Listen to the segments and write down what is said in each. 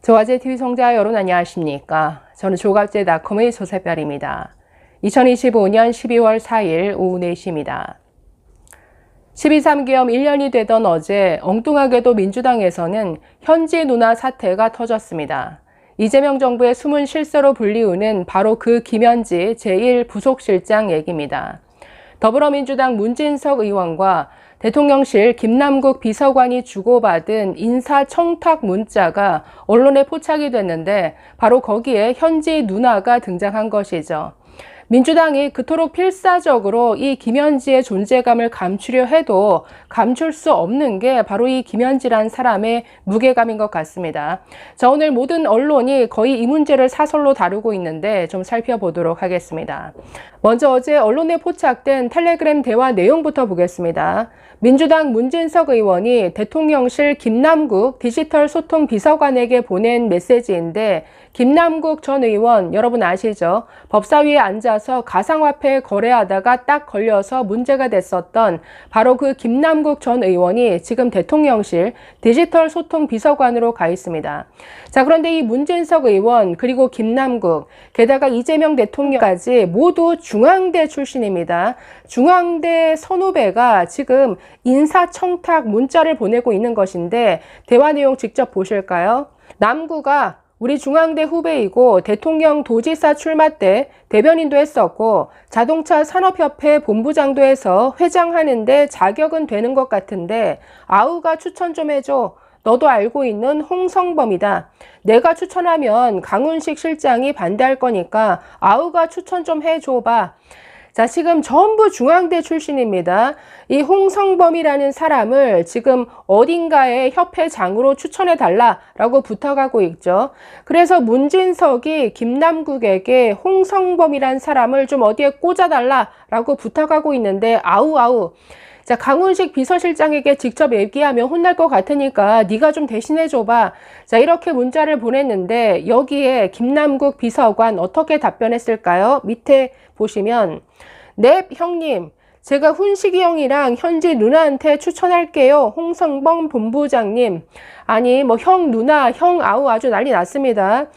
조화제TV 시청자 여러분 안녕하십니까? 저는 조갑제닷컴의 조세별입니다. 2025년 12월 4일 오후 4시입니다. 12.3기염 1년이 되던 어제 엉뚱하게도 민주당에서는 현지 누나 사태가 터졌습니다. 이재명 정부의 숨은 실세로 불리우는 바로 그 김현지 제1부속실장 얘기입니다. 더불어민주당 문진석 의원과 대통령실 김남국 비서관이 주고받은 인사청탁 문자가 언론에 포착이 됐는데 바로 거기에 현지 누나가 등장한 것이죠. 민주당이 그토록 필사적으로 이 김현지의 존재감을 감추려 해도 감출 수 없는 게 바로 이 김현지란 사람의 무게감인 것 같습니다. 자, 오늘 모든 언론이 거의 이 문제를 사설로 다루고 있는데 좀 살펴보도록 하겠습니다. 먼저 어제 언론에 포착된 텔레그램 대화 내용부터 보겠습니다. 민주당 문진석 의원이 대통령실 김남국 디지털 소통 비서관에게 보낸 메시지인데 김남국 전 의원 여러분 아시죠? 법사위에 앉아서 가상화폐 거래하다가 딱 걸려서 문제가 됐었던 바로 그 김남국 전 의원이 지금 대통령실 디지털 소통 비서관으로 가 있습니다. 자, 그런데 이 문진석 의원 그리고 김남국 게다가 이재명 대통령까지 모두 중앙대 출신입니다. 중앙대 선후배가 지금 인사청탁 문자를 보내고 있는 것인데 대화 내용 직접 보실까요? 남구가 우리 중앙대 후배이고 대통령 도지사 출마 때 대변인도 했었고 자동차 산업협회 본부장도 해서 회장하는데 자격은 되는 것 같은데 아우가 추천 좀 해줘. 너도 알고 있는 홍성범이다. 내가 추천하면 강훈식 실장이 반대할 거니까 아우가 추천 좀 해줘봐. 자, 지금 전부 중앙대 출신입니다. 이 홍성범이라는 사람을 지금 어딘가의 협회장으로 추천해달라라고 부탁하고 있죠. 그래서 문진석이 김남국에게 홍성범이라는 사람을 좀 어디에 꽂아달라라고 부탁하고 있는데 아우. 자, 강훈식 비서실장에게 직접 얘기하면 혼날 것 같으니까 네가 좀 대신해줘봐. 자, 이렇게 문자를 보냈는데 여기에 김남국 비서관 어떻게 답변했을까요? 밑에 보시면 네, 형님. 제가 훈식이 형이랑 현지 누나한테 추천할게요. 홍성범 본부장님. 아니 뭐 형 누나 형 아우 아주 난리 났습니다.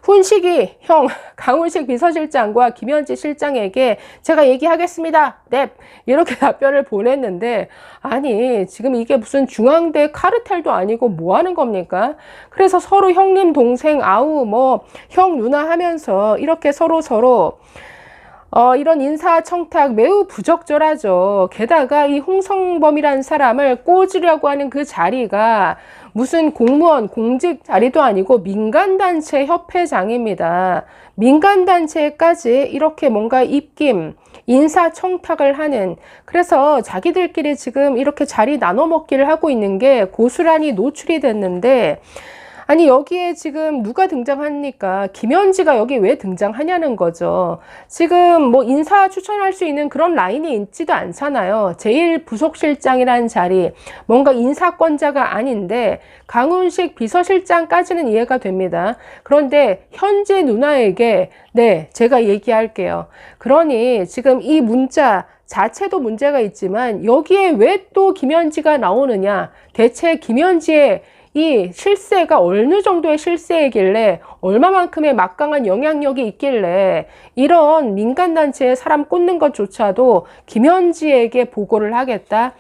훈식이 형 강훈식 비서실장과 김현지 실장에게 제가 얘기하겠습니다. 네, 이렇게 답변을 보냈는데 아니 지금 이게 무슨 중앙대 카르텔도 아니고 뭐 하는 겁니까? 그래서 서로 형님 동생 아우 뭐 형 누나 하면서 이렇게 서로 이런 인사청탁 매우 부적절하죠. 게다가 이 홍성범이라는 사람을 꽂으려고 하는 그 자리가 무슨 공무원, 공직 자리도 아니고 민간단체 협회장입니다. 민간단체까지 이렇게 뭔가 입김, 인사청탁을 하는 그래서 자기들끼리 지금 이렇게 자리 나눠 먹기를 하고 있는 게 고스란히 노출이 됐는데 아니 여기에 지금 누가 등장합니까? 김현지가 여기 왜 등장하냐는 거죠. 지금 뭐 인사 추천할 수 있는 그런 라인이 있지도 않잖아요. 제1부속실장이라는 자리 뭔가 인사권자가 아닌데 강훈식 비서실장까지는 이해가 됩니다. 그런데 현지 누나에게 네 제가 얘기할게요. 그러니 지금 이 문자 자체도 문제가 있지만 여기에 왜 또 김현지가 나오느냐. 대체 김현지의 이 실세가 어느 정도의 실세이길래 얼마만큼의 막강한 영향력이 있길래 이런 민간단체에 사람 꽂는 것조차도 김현지에게 보고를 하겠다.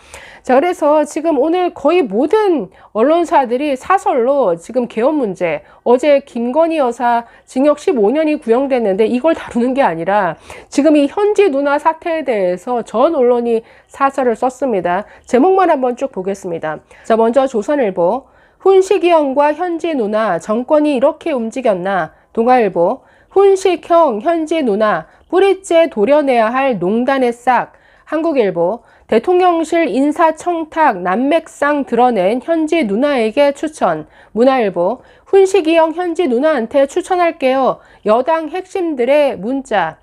자, 그래서 지금 오늘 거의 모든 언론사들이 사설로 지금 계엄 문제, 어제 김건희 여사 징역 15년이 구형됐는데 이걸 다루는 게 아니라 지금 이 현지 누나 사태에 대해서 전 언론이 사설을 썼습니다. 제목만 한번 쭉 보겠습니다. 자, 먼저 조선일보. 훈식이 형과 현지 누나 정권이 이렇게 움직였나. 동아일보 훈식형 현지 누나 뿌리째 도려내야 할 농단의 싹. 한국일보 대통령실 인사청탁 난맥상 드러낸 현지 누나에게 추천. 문화일보 훈식이 형 현지 누나한테 추천할게요. 여당 핵심들의 문자.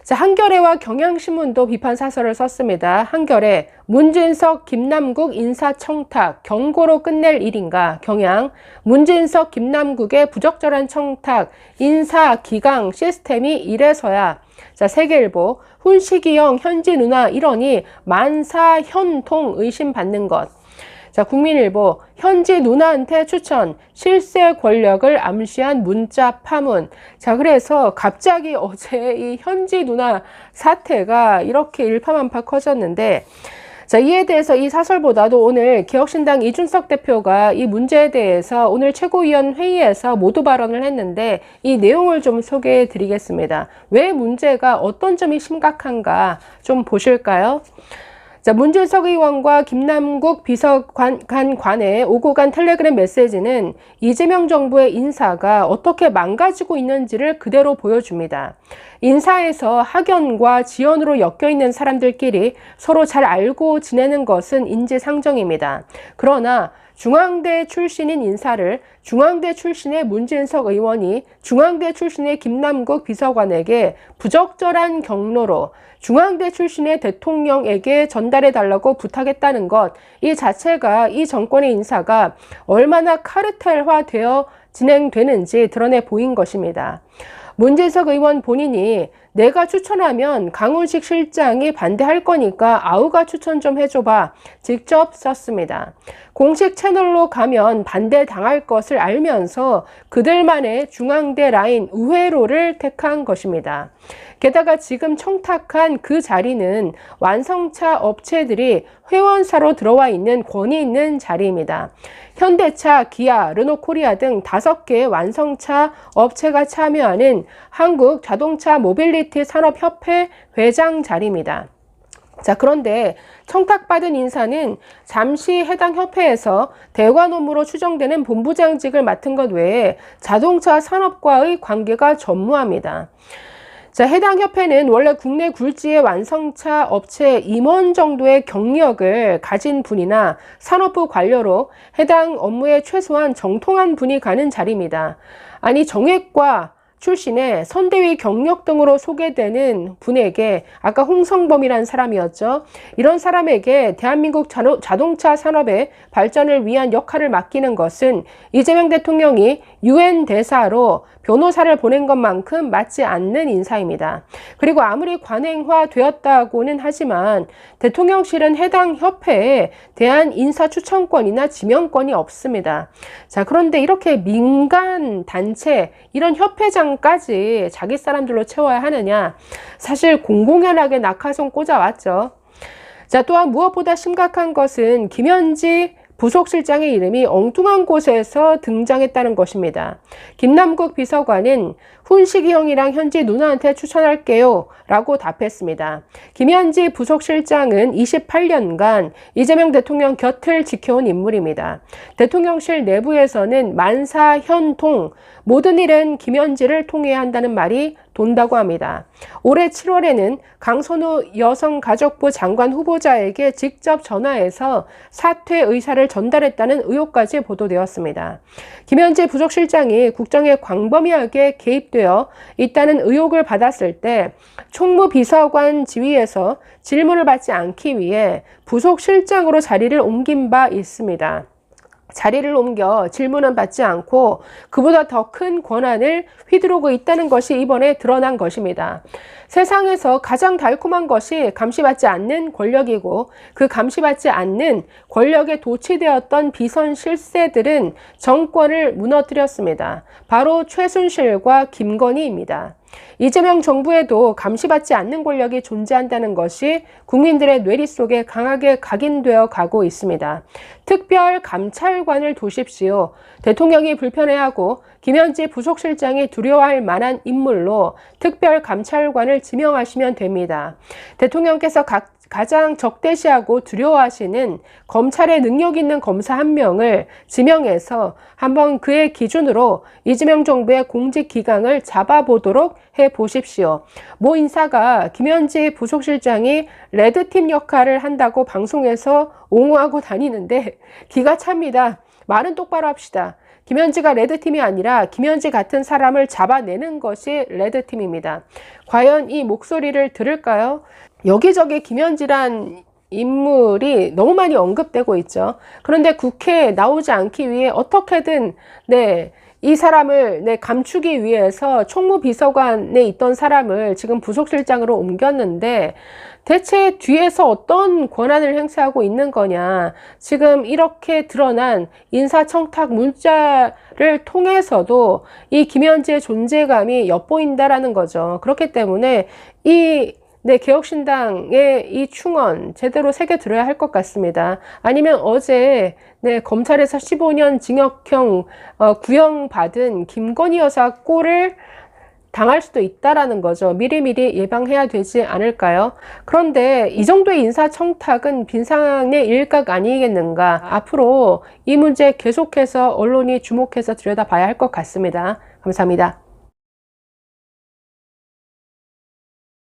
자, 한겨레와 경향신문도 비판 사설을 썼습니다. 한겨레 문진석 김남국 인사청탁 경고로 끝낼 일인가. 경향 문진석 김남국의 부적절한 청탁 인사 기강 시스템이 이래서야. 자, 세계일보 훈식이 형 현지 누나 이러니 만사현통 의심받는 것. 자, 국민일보, 현지 누나한테 추천, 실세 권력을 암시한 문자 파문. 자, 그래서 갑자기 어제 이 현지 누나 사태가 이렇게 일파만파 커졌는데, 자, 이에 대해서 이 사설보다도 오늘 개혁신당 이준석 대표가 이 문제에 대해서 오늘 최고위원 회의에서 모두 발언을 했는데 이 내용을 좀 소개해 드리겠습니다. 왜 문제가 어떤 점이 심각한가 좀 보실까요? 자, 문준석 의원과 김남국 비서관의 오고 간 텔레그램 메시지는 이재명 정부의 인사가 어떻게 망가지고 있는지를 그대로 보여줍니다. 인사에서 학연과 지연으로 엮여있는 사람들끼리 서로 잘 알고 지내는 것은 인지상정입니다. 그러나 중앙대 출신인 인사를 중앙대 출신의 문진석 의원이 중앙대 출신의 김남국 비서관에게 부적절한 경로로 중앙대 출신의 대통령에게 전달해달라고 부탁했다는 것, 이 자체가 이 정권의 인사가 얼마나 카르텔화되어 진행되는지 드러내 보인 것입니다. 문진석 의원 본인이 내가 추천하면 강훈식 실장이 반대할 거니까 아우가 추천 좀 해줘봐. 직접 썼습니다. 공식 채널로 가면 반대당할 것을 알면서 그들만의 중앙대 라인 우회로를 택한 것입니다. 게다가 지금 청탁한 그 자리는 완성차 업체들이 회원사로 들어와 있는 권위 있는 자리입니다. 현대차, 기아, 르노코리아 등 5개의 완성차 업체가 참여하는 한국자동차 모빌리티 산업협회 회장 자리입니다. 자, 그런데 청탁받은 인사는 잠시 해당 협회에서 대관 업무로 추정되는 본부장직을 맡은 것 외에 자동차 산업과의 관계가 전무합니다. 자, 해당 협회는 원래 국내 굴지의 완성차 업체 임원 정도의 경력을 가진 분이나 산업부 관료로 해당 업무에 최소한 정통한 분이 가는 자리입니다. 아니, 정액과 출신의 선대위 경력 등으로 소개되는 분에게, 아까 홍성범이라는 사람이었죠. 이런 사람에게 대한민국 자동차 산업의 발전을 위한 역할을 맡기는 것은 이재명 대통령이 UN 대사로 변호사를 보낸 것만큼 맞지 않는 인사입니다. 그리고 아무리 관행화되었다고는 하지만 대통령실은 해당 협회에 대한 인사 추천권이나 지명권이 없습니다. 자, 그런데 이렇게 민간 단체, 이런 협회장까지 자기 사람들로 채워야 하느냐? 사실 공공연하게 낙하손 꽂아왔죠. 자, 또한 무엇보다 심각한 것은 김현지 부속실장의 이름이 엉뚱한 곳에서 등장했다는 것입니다. 김남국 비서관은 훈식이 형이랑 현지 누나한테 추천할게요 라고 답했습니다. 김현지 부속실장은 28년간 이재명 대통령 곁을 지켜온 인물입니다. 대통령실 내부에서는 만사 현통, 모든 일은 김현지를 통해야 한다는 말이 돈다고 합니다. 올해 7월에는 강선우 여성가족부 장관 후보자에게 직접 전화해서 사퇴 의사를 전달했다는 의혹까지 보도되었습니다. 김현지 부속실장이 국정에 광범위하게 개입되어 있다는 의혹을 받았을 때 총무비서관 지위에서 질문을 받지 않기 위해 부속실장으로 자리를 옮긴 바 있습니다. 자리를 옮겨 질문은 받지 않고 그보다 더 큰 권한을 휘두르고 있다는 것이 이번에 드러난 것입니다. 세상에서 가장 달콤한 것이 감시받지 않는 권력이고 그 감시받지 않는 권력에 도취되었던 비선 실세들은 정권을 무너뜨렸습니다. 바로 최순실과 김건희입니다. 이재명 정부에도 감시받지 않는 권력이 존재한다는 것이 국민들의 뇌리 속에 강하게 각인되어 가고 있습니다. 특별감찰관을 두십시오. 대통령이 불편해하고 김현지 부속실장이 두려워할 만한 인물로 특별감찰관을 지명하시면 됩니다. 대통령께서 가장 적대시하고 두려워하시는 검찰의 능력 있는 검사 한 명을 지명해서 한번 그의 기준으로 이재명 정부의 공직 기강을 잡아보도록 해보십시오. 모 인사가 김현지 부속실장이 레드팀 역할을 한다고 방송에서 옹호하고 다니는데 기가 찹니다. 말은 똑바로 합시다. 김현지가 레드팀이 아니라 김현지 같은 사람을 잡아내는 것이 레드팀입니다. 과연 이 목소리를 들을까요? 여기저기 김현지란 인물이 너무 많이 언급되고 있죠. 그런데 국회에 나오지 않기 위해 어떻게든 이 사람을 감추기 위해서 총무비서관에 있던 사람을 지금 부속실장으로 옮겼는데 대체 뒤에서 어떤 권한을 행사하고 있는 거냐. 지금 이렇게 드러난 인사청탁 문자를 통해서도 이 김현지의 존재감이 엿보인다라는 거죠. 그렇기 때문에 개혁신당의 이 충언 제대로 새겨들어야 할 것 같습니다. 아니면 어제 검찰에서 15년 징역형 구형받은 김건희 여사 꼴을 당할 수도 있다라는 거죠. 미리미리 예방해야 되지 않을까요? 그런데 이 정도의 인사청탁은 빈상의 일각 아니겠는가? 앞으로 이 문제 계속해서 언론이 주목해서 들여다봐야 할 것 같습니다. 감사합니다.